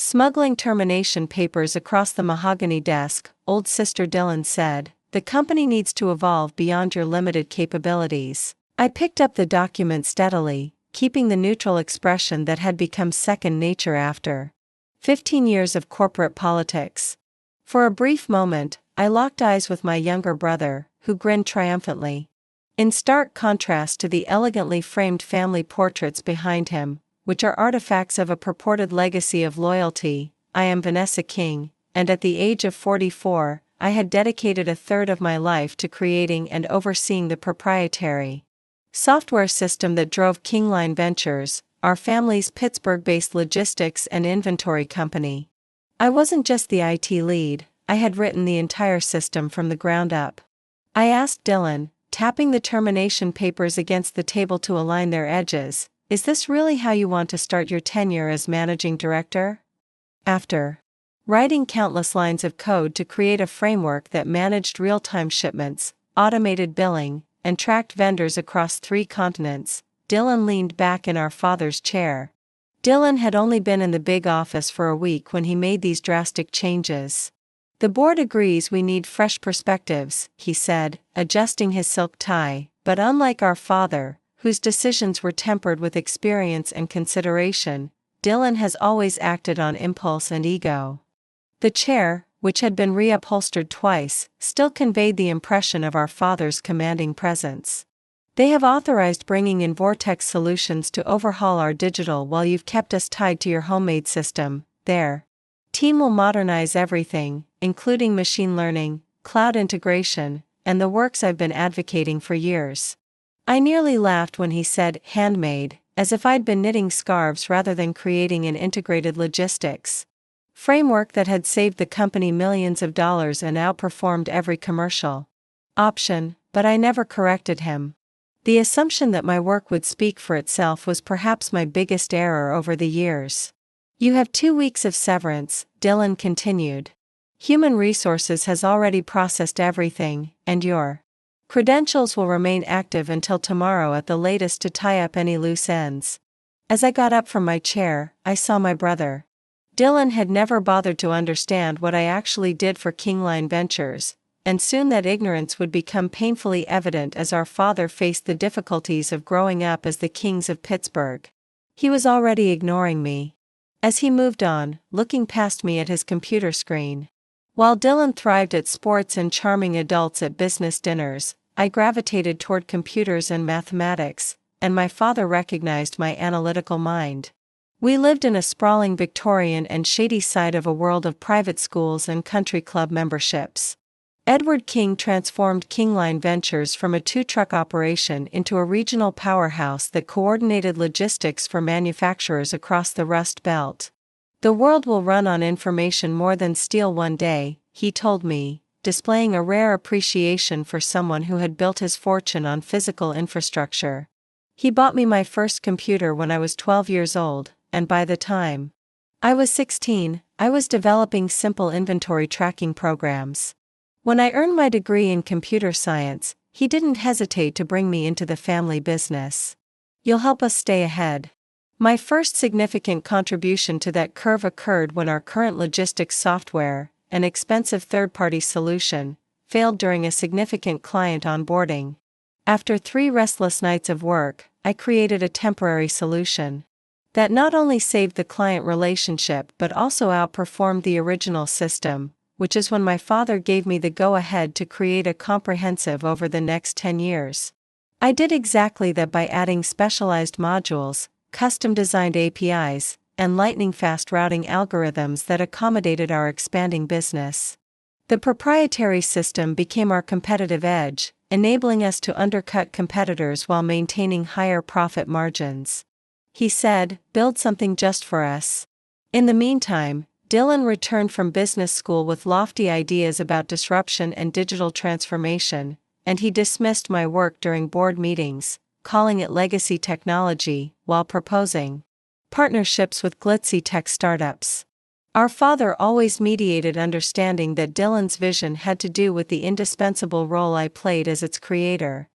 Smuggling termination papers across the mahogany desk, old sister Dylan said, "The company needs to evolve beyond your limited capabilities." I picked up the document steadily, keeping the neutral expression that had become second nature after 15 years of corporate politics. For a brief moment, I locked eyes with my younger brother, who grinned triumphantly. In stark contrast to the elegantly framed family portraits behind him, which are artifacts of a purported legacy of loyalty, I am Vanessa King, and at the age of 44, I had dedicated a third of my life to creating and overseeing the proprietary software system that drove Kingline Ventures, our family's Pittsburgh-based logistics and inventory company. I wasn't just the IT lead, I had written the entire system from the ground up. I asked Dylan, tapping the termination papers against the table to align their edges, "Is this really how you want to start your tenure as managing director?" After writing countless lines of code to create a framework that managed real-time shipments, automated billing, and tracked vendors across 3 continents, Dylan leaned back in our father's chair. Dylan had only been in the big office for a week when he made these drastic changes. "The board agrees we need fresh perspectives," he said, adjusting his silk tie, "but unlike our father, whose decisions were tempered with experience and consideration, Dylan has always acted on impulse and ego." The chair, which had been reupholstered twice, still conveyed the impression of our father's commanding presence. "They have authorized bringing in Vortex Solutions to overhaul our digital while you've kept us tied to your homemade system. Their team will modernize everything, including machine learning, cloud integration, and the works I've been advocating for years." I nearly laughed when he said handmade, as if I'd been knitting scarves rather than creating an integrated logistics framework that had saved the company millions of dollars and outperformed every commercial option, but I never corrected him. The assumption that my work would speak for itself was perhaps my biggest error over the years. "You have 2 weeks of severance," Dylan continued. "Human Resources has already processed everything, and your credentials will remain active until tomorrow at the latest to tie up any loose ends." As I got up from my chair, I saw my brother. Dylan had never bothered to understand what I actually did for Kingline Ventures, and soon that ignorance would become painfully evident as our father faced the difficulties of growing up as the kings of Pittsburgh. He was already ignoring me. As he moved on, looking past me at his computer screen. While Dylan thrived at sports and charming adults at business dinners, I gravitated toward computers and mathematics, and my father recognized my analytical mind. We lived in a sprawling Victorian and shady side of a world of private schools and country club memberships. Edward King transformed Kingline Ventures from a 2-truck operation into a regional powerhouse that coordinated logistics for manufacturers across the Rust Belt. "The world will run on information more than steel one day," he told me, displaying a rare appreciation for someone who had built his fortune on physical infrastructure. He bought me my first computer when I was 12 years old, and by the time I was 16, I was developing simple inventory tracking programs. When I earned my degree in computer science, he didn't hesitate to bring me into the family business. "You'll help us stay ahead." My first significant contribution to that curve occurred when our current logistics software, an expensive third-party solution, failed during a significant client onboarding. After 3 restless nights of work, I created a temporary solution that not only saved the client relationship but also outperformed the original system, which is when my father gave me the go-ahead to create a comprehensive over the next 10 years. I did exactly that by adding specialized modules, custom-designed APIs, and lightning-fast routing algorithms that accommodated our expanding business. The proprietary system became our competitive edge, enabling us to undercut competitors while maintaining higher profit margins. He said, "Build something just for us." In the meantime, Dylan returned from business school with lofty ideas about disruption and digital transformation, and he dismissed my work during board meetings, calling it legacy technology, while proposing partnerships with glitzy tech startups. Our father always mediated understanding that Dylan's vision had to do with the indispensable role I played as its creator.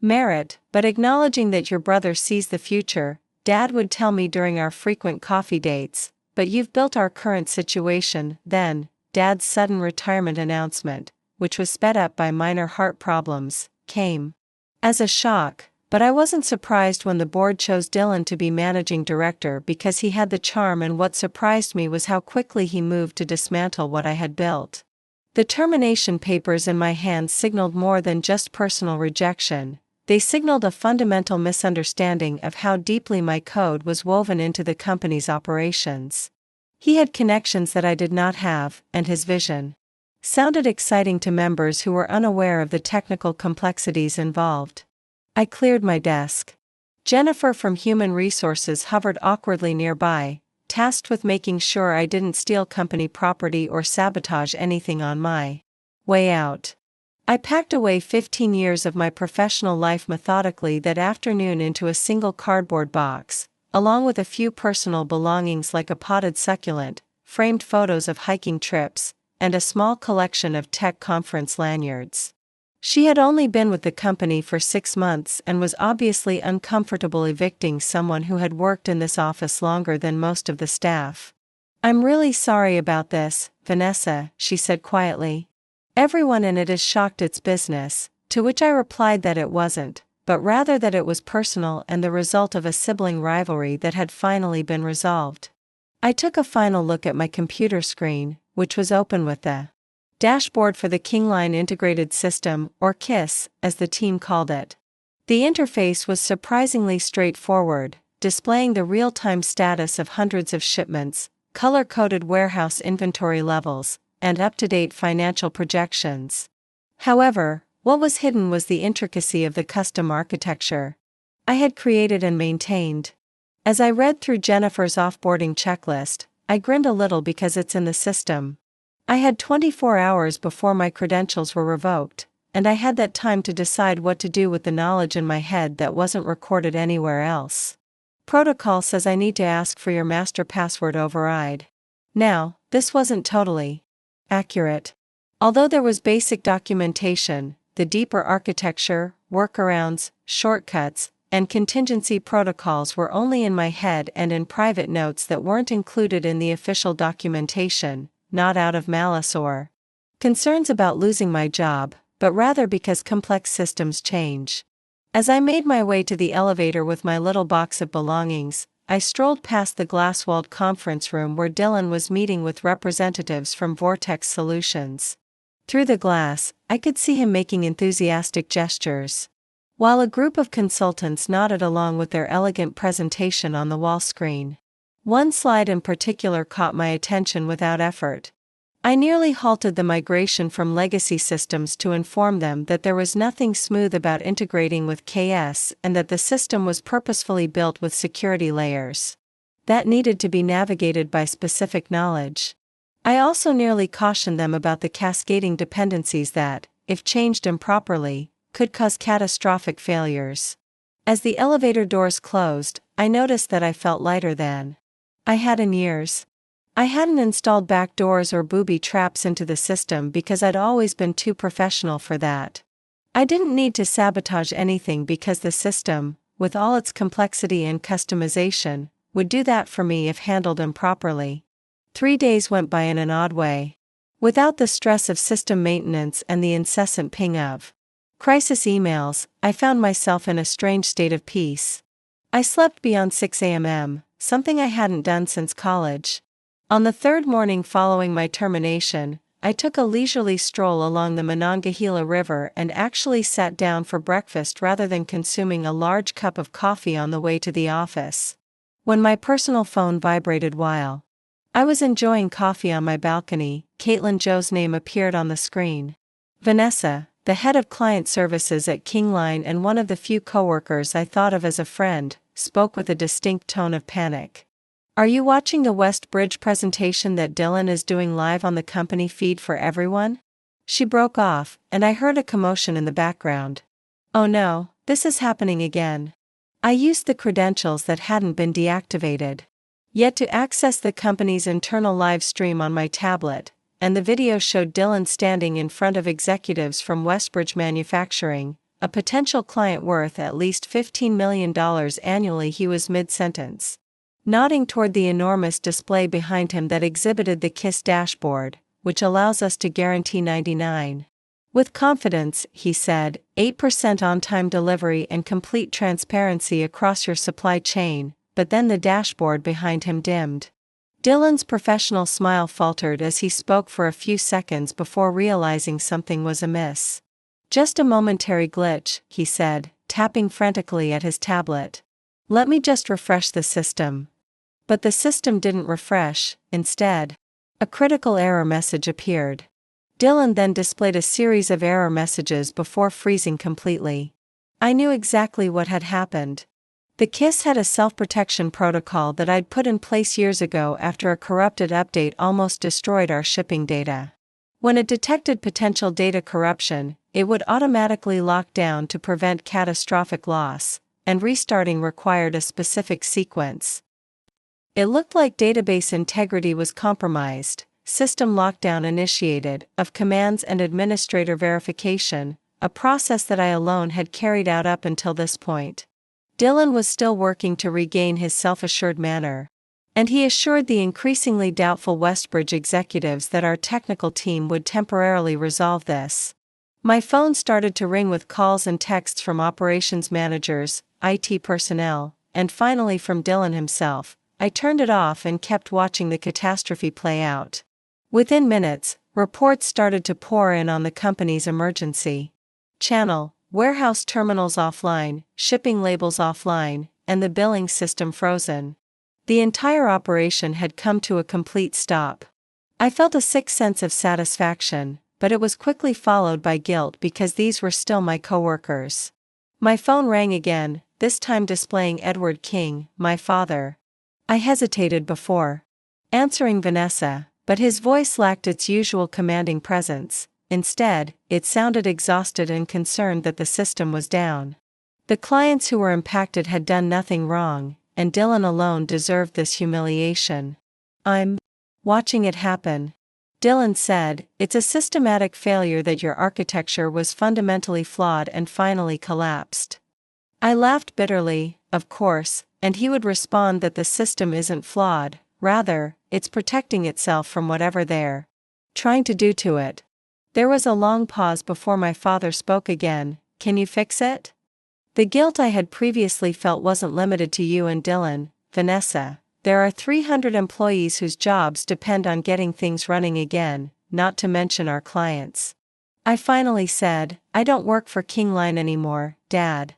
"Merit, but acknowledging that your brother sees the future," Dad would tell me during our frequent coffee dates, but you've built our current situation." Then, Dad's sudden retirement announcement, which was sped up by minor heart problems, came as a shock, but I wasn't surprised when the board chose Dylan to be managing director because he had the charm, and what surprised me was how quickly he moved to dismantle what I had built. The termination papers in my hands signaled more than just personal rejection. They signaled a fundamental misunderstanding of how deeply my code was woven into the company's operations. He had connections that I did not have, and his vision sounded exciting to members who were unaware of the technical complexities involved. I cleared my desk. Jennifer from Human Resources hovered awkwardly nearby, tasked with making sure I didn't steal company property or sabotage anything on my way out. I packed away 15 years of my professional life methodically that afternoon into a single cardboard box, along with a few personal belongings like a potted succulent, framed photos of hiking trips, and a small collection of tech conference lanyards. She had only been with the company for 6 months and was obviously uncomfortable evicting someone who had worked in this office longer than most of the staff. "I'm really sorry about this, Vanessa," she said quietly. "Everyone in it is shocked it's business," to which I replied that it wasn't, but rather that it was personal and the result of a sibling rivalry that had finally been resolved. I took a final look at my computer screen, which was open with the dashboard for the Kingline Integrated System, or KISS, as the team called it. The interface was surprisingly straightforward, displaying the real-time status of hundreds of shipments, color-coded warehouse inventory levels, and up-to-date financial projections. However, what was hidden was the intricacy of the custom architecture I had created and maintained. As I read through Jennifer's offboarding checklist, I grinned a little because it's in the system. I had 24 hours before my credentials were revoked, and I had that time to decide what to do with the knowledge in my head that wasn't recorded anywhere else. Protocol says I need to ask for your master password override. Now, this wasn't totally accurate. Although there was basic documentation, the deeper architecture, workarounds, shortcuts, and contingency protocols were only in my head and in private notes that weren't included in the official documentation, not out of malice or concerns about losing my job, but rather because complex systems change. As I made my way to the elevator with my little box of belongings, I strolled past the glass-walled conference room where Dylan was meeting with representatives from Vortex Solutions. Through the glass, I could see him making enthusiastic gestures, while a group of consultants nodded along with their elegant presentation on the wall screen. One slide in particular caught my attention without effort. I nearly halted the migration from legacy systems to inform them that there was nothing smooth about integrating with KS and that the system was purposefully built with security layers that needed to be navigated by specific knowledge. I also nearly cautioned them about the cascading dependencies that, if changed improperly, could cause catastrophic failures. As the elevator doors closed, I noticed that I felt lighter than I had in years. I hadn't installed back doors or booby traps into the system because I'd always been too professional for that. I didn't need to sabotage anything because the system, with all its complexity and customization, would do that for me if handled improperly. 3 days went by in an odd way. Without the stress of system maintenance and the incessant ping of crisis emails, I found myself in a strange state of peace. I slept beyond 6 a.m., something I hadn't done since college. On the third morning following my termination, I took a leisurely stroll along the Monongahela River and actually sat down for breakfast rather than consuming a large cup of coffee on the way to the office. When my personal phone vibrated while I was enjoying coffee on my balcony, Caitlin Joe's name appeared on the screen. Vanessa, the head of client services at Kingline and one of the few coworkers I thought of as a friend, spoke with a distinct tone of panic. "Are you watching the West Bridge presentation that Dylan is doing live on the company feed for everyone?" She broke off, and I heard a commotion in the background. "Oh no, this is happening again." I used the credentials that hadn't been deactivated. Yet to access the company's internal live stream on my tablet, and the video showed Dylan standing in front of executives from Westbridge Manufacturing, a potential client worth at least $15 million annually. He was mid-sentence. nodding toward the enormous display behind him that exhibited the KISS dashboard, which allows us to guarantee 99. With confidence, he said, 8% on-time delivery and complete transparency across your supply chain, but then the dashboard behind him dimmed. Dylan's professional smile faltered as he spoke for a few seconds before realizing something was amiss. Just a momentary glitch, he said, tapping frantically at his tablet. Let me just refresh the system. But the system didn't refresh. Instead, a critical error message appeared. Dylan then displayed a series of error messages before freezing completely. I knew exactly what had happened. The KISS had a self-protection protocol that I'd put in place years ago after a corrupted update almost destroyed our shipping data. When it detected potential data corruption, it would automatically lock down to prevent catastrophic loss, and restarting required a specific sequence. It looked like database integrity was compromised. System lockdown initiated, of commands and administrator verification, a process that I alone had carried out up until this point. Dylan was still working to regain his self-assured manner, and he assured the increasingly doubtful Westbridge executives that our technical team would temporarily resolve this. My phone started to ring with calls and texts from operations managers, IT personnel, and finally from Dylan himself. I turned it off and kept watching the catastrophe play out. Within minutes, reports started to pour in on the company's emergency channel, warehouse terminals offline, shipping labels offline, and the billing system frozen. The entire operation had come to a complete stop. I felt a sick sense of satisfaction, but it was quickly followed by guilt because these were still my coworkers. My phone rang again, this time displaying Edward King, my father. I hesitated before answering Vanessa, but his voice lacked its usual commanding presence. Instead, it sounded exhausted and concerned that the system was down. The clients who were impacted had done nothing wrong, and Dylan alone deserved this humiliation. I'm watching it happen. Dylan said, it's a systematic failure that your architecture was fundamentally flawed and finally collapsed. I laughed bitterly, of course, and he would respond that the system isn't flawed, rather, it's protecting itself from whatever they're trying to do to it. There was a long pause before my father spoke again. Can you fix it? The guilt I had previously felt wasn't limited to you and Dylan, Vanessa. There are 300 employees whose jobs depend on getting things running again, not to mention our clients. I finally said, I don't work for Kingline anymore, Dad.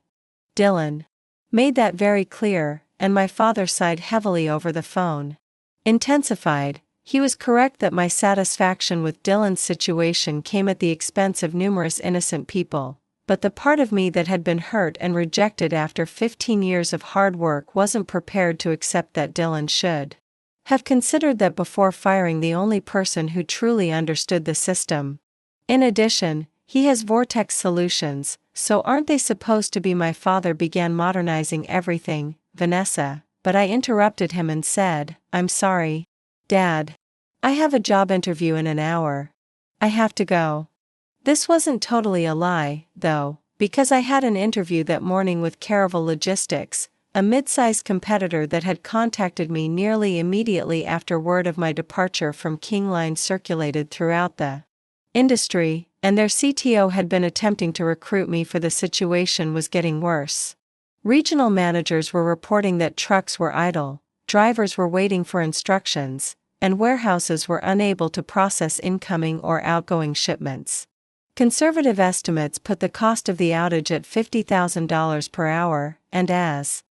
Dylan made that very clear, and my father sighed heavily over the phone. Intensified, he was correct that my satisfaction with Dylan's situation came at the expense of numerous innocent people, but the part of me that had been hurt and rejected after 15 years of hard work wasn't prepared to accept that Dylan should have considered that before firing the only person who truly understood the system. In addition, he has Vortex Solutions, so aren't they supposed to be? My father began modernizing everything, Vanessa, but I interrupted him and said, I'm sorry, Dad. I have a job interview in an hour. I have to go. This wasn't totally a lie, though, because I had an interview that morning with Caravel Logistics, a mid-sized competitor that had contacted me nearly immediately after word of my departure from Kingline circulated throughout the industry, and their CTO had been attempting to recruit me for the situation was getting worse. Regional managers were reporting that trucks were idle, drivers were waiting for instructions, and warehouses were unable to process incoming or outgoing shipments. Conservative estimates put the cost of the outage at $50,000 per hour, and as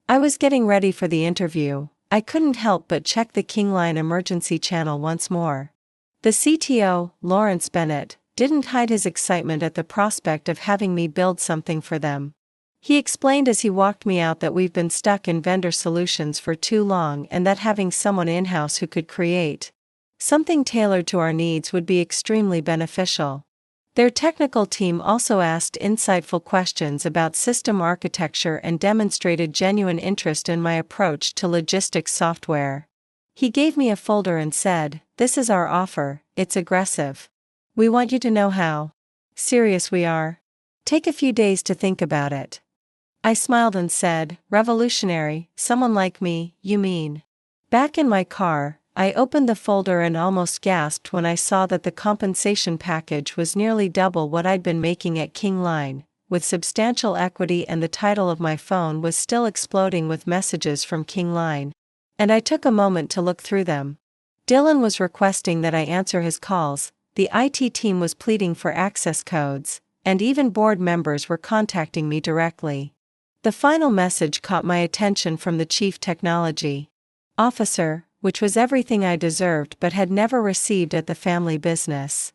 I was getting ready for the interview, I couldn't help but check the Kingline emergency channel once more. The CTO, Lawrence Bennett, didn't hide his excitement at the prospect of having me build something for them. He explained as he walked me out that we've been stuck in vendor solutions for too long and that having someone in-house who could create something tailored to our needs would be extremely beneficial. Their technical team also asked insightful questions about system architecture and demonstrated genuine interest in my approach to logistics software. He gave me a folder and said, "This is our offer, it's aggressive. We want you to know how serious we are. Take a few days to think about it." I smiled and said, revolutionary, someone like me, you mean? Back in my car, I opened the folder and almost gasped when I saw that the compensation package was nearly double what I'd been making at Kingline, with substantial equity, and the title of my phone was still exploding with messages from Kingline. And I took a moment to look through them. Dylan was requesting that I answer his calls, the IT team was pleading for access codes, and even board members were contacting me directly. The final message caught my attention from the Chief Technology Officer, which was everything I deserved but had never received at the family business.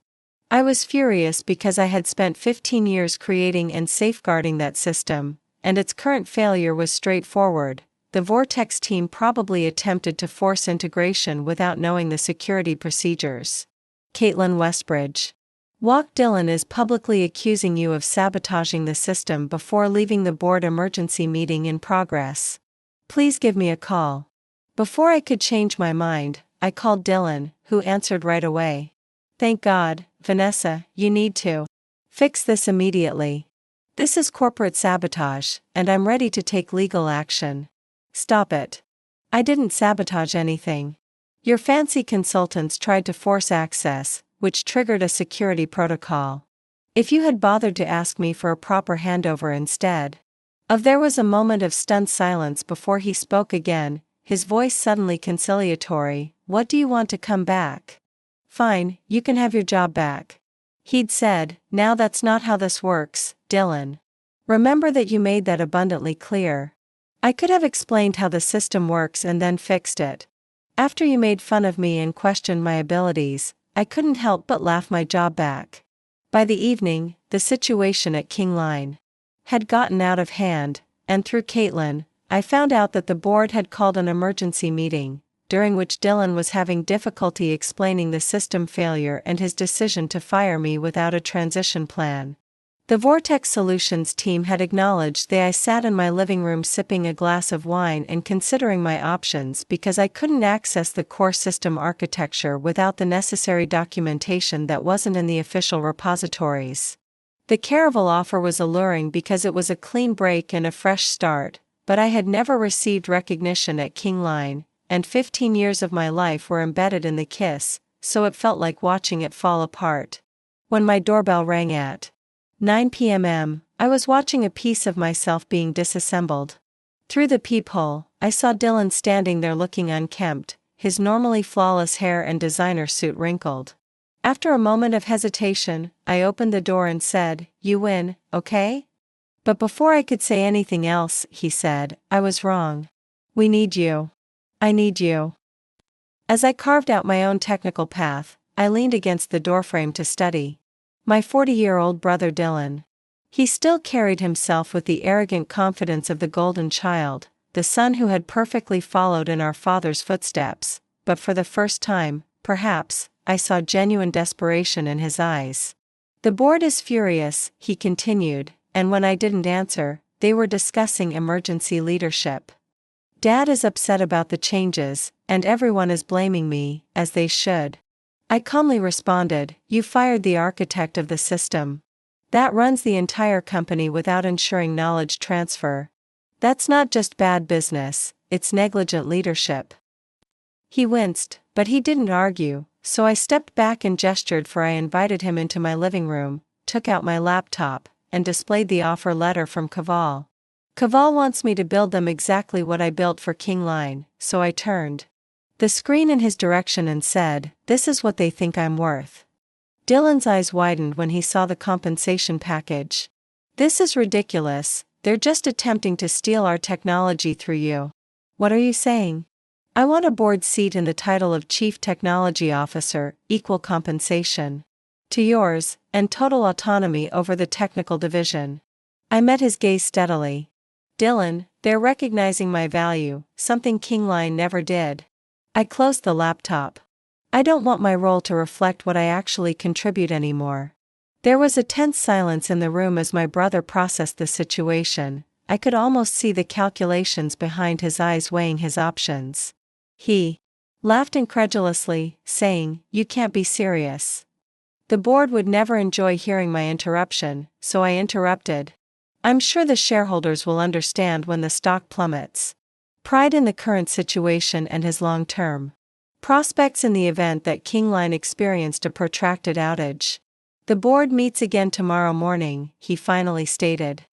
I was furious because I had spent 15 years creating and safeguarding that system, and its current failure was straightforward. The Vortex team probably attempted to force integration without knowing the security procedures. Caitlin Westbridge. Walk Dylan is publicly accusing you of sabotaging the system before leaving the board emergency meeting in progress. Please give me a call. Before I could change my mind, I called Dylan, who answered right away. Thank God, Vanessa, you need to fix this immediately. This is corporate sabotage, and I'm ready to take legal action. Stop it. I didn't sabotage anything. Your fancy consultants tried to force access, which triggered a security protocol. If you had bothered to ask me for a proper handover instead. There was a moment of stunned silence before he spoke again, his voice suddenly conciliatory. What do you want to come back? Fine, you can have your job back. He'd said, now that's not how this works, Dylan. Remember that you made that abundantly clear. I could have explained how the system works and then fixed it. After you made fun of me and questioned my abilities, I couldn't help but laugh my job back. By the evening, the situation at Kingline had gotten out of hand, and through Caitlin, I found out that the board had called an emergency meeting, during which Dylan was having difficulty explaining the system failure and his decision to fire me without a transition plan. The Vortex Solutions team had acknowledged that I sat in my living room sipping a glass of wine and considering my options because I couldn't access the core system architecture without the necessary documentation that wasn't in the official repositories. The Caravel offer was alluring because it was a clean break and a fresh start, but I had never received recognition at Kingline, and 15 years of my life were embedded in the KISS, so it felt like watching it fall apart. When my doorbell rang at 9 p.m, I was watching a piece of myself being disassembled. Through the peephole, I saw Dylan standing there looking unkempt, his normally flawless hair and designer suit wrinkled. After a moment of hesitation, I opened the door and said, "You win, okay?" But before I could say anything else, he said, "I was wrong. We need you. I need you." As I carved out my own technical path, I leaned against the doorframe to study my 40-year-old brother Dylan. He still carried himself with the arrogant confidence of the golden child, the son who had perfectly followed in our father's footsteps, but for the first time, perhaps, I saw genuine desperation in his eyes. The board is furious, he continued, and when I didn't answer, they were discussing emergency leadership. Dad is upset about the changes, and everyone is blaming me, as they should. I calmly responded, "You fired the architect of the system. That runs the entire company without ensuring knowledge transfer. That's not just bad business, it's negligent leadership." He winced, but he didn't argue, so I stepped back and gestured for I invited him into my living room, took out my laptop, and displayed the offer letter from Caval. Caval wants me to build them exactly what I built for Kingline, so I turned the screen in his direction and said, "This is what they think I'm worth." Dylan's eyes widened when he saw the compensation package. "This is ridiculous, they're just attempting to steal our technology through you." "What are you saying?" "I want a board seat in the title of Chief Technology Officer, equal compensation to yours, and total autonomy over the technical division." I met his gaze steadily. "Dylan, they're recognizing my value, something Kingline never did." I closed the laptop. I don't want my role to reflect what I actually contribute anymore. There was a tense silence in the room as my brother processed the situation. I could almost see the calculations behind his eyes weighing his options. He laughed incredulously, saying, "You can't be serious." The board would never enjoy hearing my interruption, so I interrupted. I'm sure the shareholders will understand when the stock plummets. Pride in the current situation and his long-term prospects in the event that Kingline experienced a protracted outage. The board meets again tomorrow morning, he finally stated.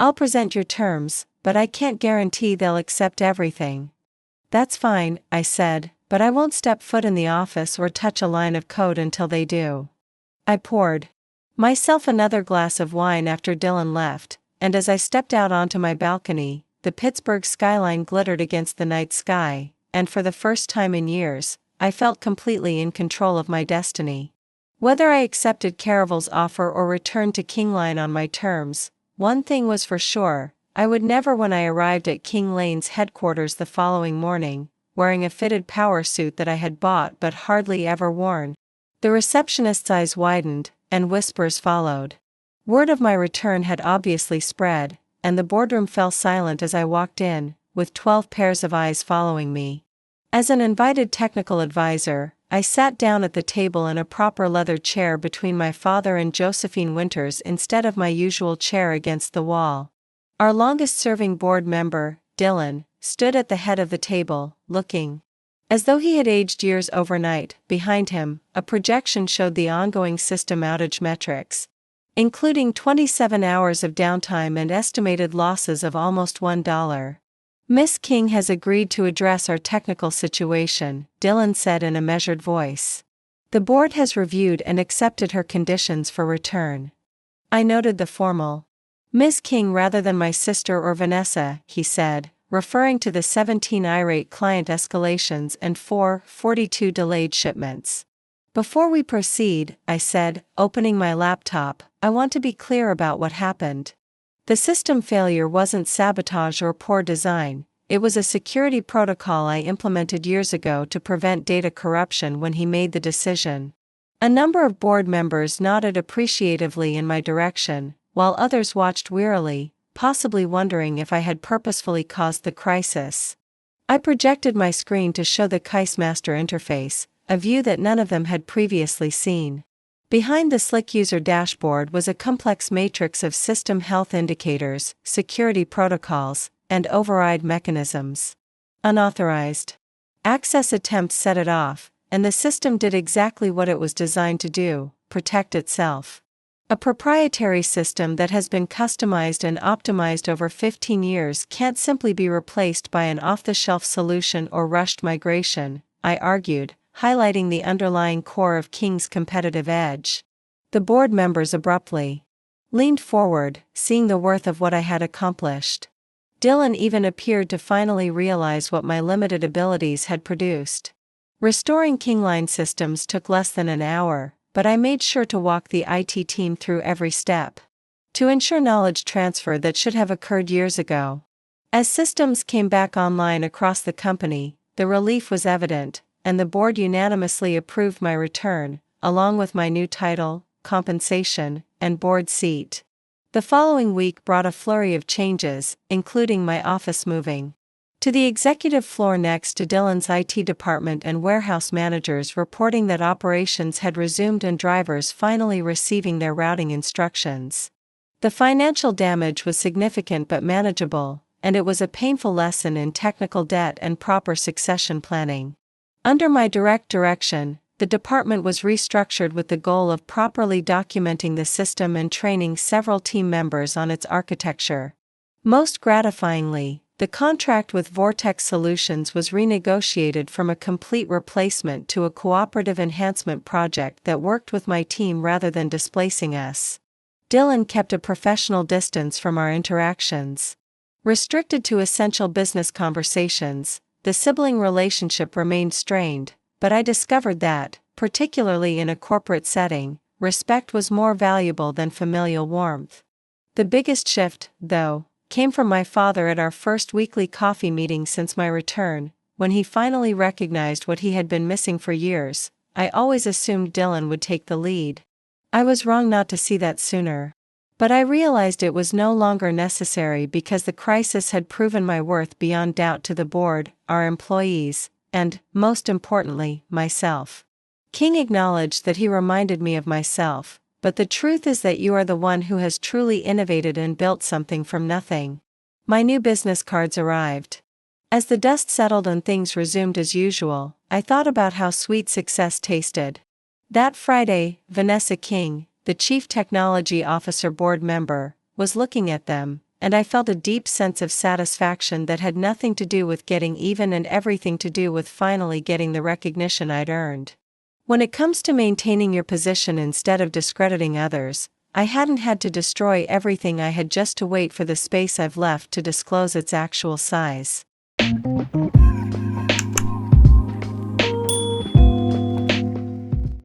I'll present your terms, but I can't guarantee they'll accept everything. That's fine, I said, but I won't step foot in the office or touch a line of code until they do. I poured myself another glass of wine after Dylan left, and as I stepped out onto my balcony, the Pittsburgh skyline glittered against the night sky, and for the first time in years, I felt completely in control of my destiny. Whether I accepted Caravel's offer or returned to Kingline on my terms, one thing was for sure, I would never when I arrived at Kinglane's headquarters the following morning, wearing a fitted power suit that I had bought but hardly ever worn. The receptionist's eyes widened, and whispers followed. Word of my return had obviously spread, and the boardroom fell silent as I walked in, with 12 pairs of eyes following me. As an invited technical advisor, I sat down at the table in a proper leather chair between my father and Josephine Winters instead of my usual chair against the wall. Our longest-serving board member, Dylan, stood at the head of the table, looking as though he had aged years overnight. Behind him, a projection showed the ongoing system outage metrics, including 27 hours of downtime and estimated losses of almost $1. Miss King has agreed to address our technical situation, Dylan said in a measured voice. The board has reviewed and accepted her conditions for return. I noted the formal Miss King rather than my sister or Vanessa, he said, referring to the 17 irate client escalations and 42 delayed shipments. Before we proceed, I said, opening my laptop, I want to be clear about what happened. The system failure wasn't sabotage or poor design, it was a security protocol I implemented years ago to prevent data corruption when he made the decision. A number of board members nodded appreciatively in my direction, while others watched wearily, possibly wondering if I had purposefully caused the crisis. I projected my screen to show the KiceMaster interface, a view that none of them had previously seen. Behind the slick user dashboard was a complex matrix of system health indicators, security protocols, and override mechanisms. Unauthorized access attempts set it off, and the system did exactly what it was designed to do: protect itself. A proprietary system that has been customized and optimized over 15 years can't simply be replaced by an off-the-shelf solution or rushed migration, I argued, highlighting the underlying core of King's competitive edge. The board members abruptly leaned forward, seeing the worth of what I had accomplished. Dylan even appeared to finally realize what my limited abilities had produced. Restoring Kingline systems took less than an hour, but I made sure to walk the IT team through every step to ensure knowledge transfer that should have occurred years ago. As systems came back online across the company, the relief was evident, and the board unanimously approved my return, along with my new title, compensation, and board seat. The following week brought a flurry of changes, including my office moving to the executive floor next to Dylan's IT department and warehouse managers reporting that operations had resumed and drivers finally receiving their routing instructions. The financial damage was significant but manageable, and it was a painful lesson in technical debt and proper succession planning. Under my direct direction, the department was restructured with the goal of properly documenting the system and training several team members on its architecture. Most gratifyingly, the contract with Vortex Solutions was renegotiated from a complete replacement to a cooperative enhancement project that worked with my team rather than displacing us. Dylan kept a professional distance from our interactions. Restricted to essential business conversations, the sibling relationship remained strained, but I discovered that, particularly in a corporate setting, respect was more valuable than familial warmth. The biggest shift, though, came from my father at our first weekly coffee meeting since my return, when he finally recognized what he had been missing for years. I always assumed Dylan would take the lead. I was wrong not to see that sooner. But I realized it was no longer necessary because the crisis had proven my worth beyond doubt to the board, our employees, and, most importantly, myself. King acknowledged that he reminded me of myself, but the truth is that you are the one who has truly innovated and built something from nothing. My new business cards arrived. As the dust settled and things resumed as usual, I thought about how sweet success tasted. That Friday, Vanessa King, the Chief Technology Officer board member, was looking at them, and I felt a deep sense of satisfaction that had nothing to do with getting even and everything to do with finally getting the recognition I'd earned. When it comes to maintaining your position instead of discrediting others, I hadn't had to destroy everything. I had just to wait for the space I've left to disclose its actual size.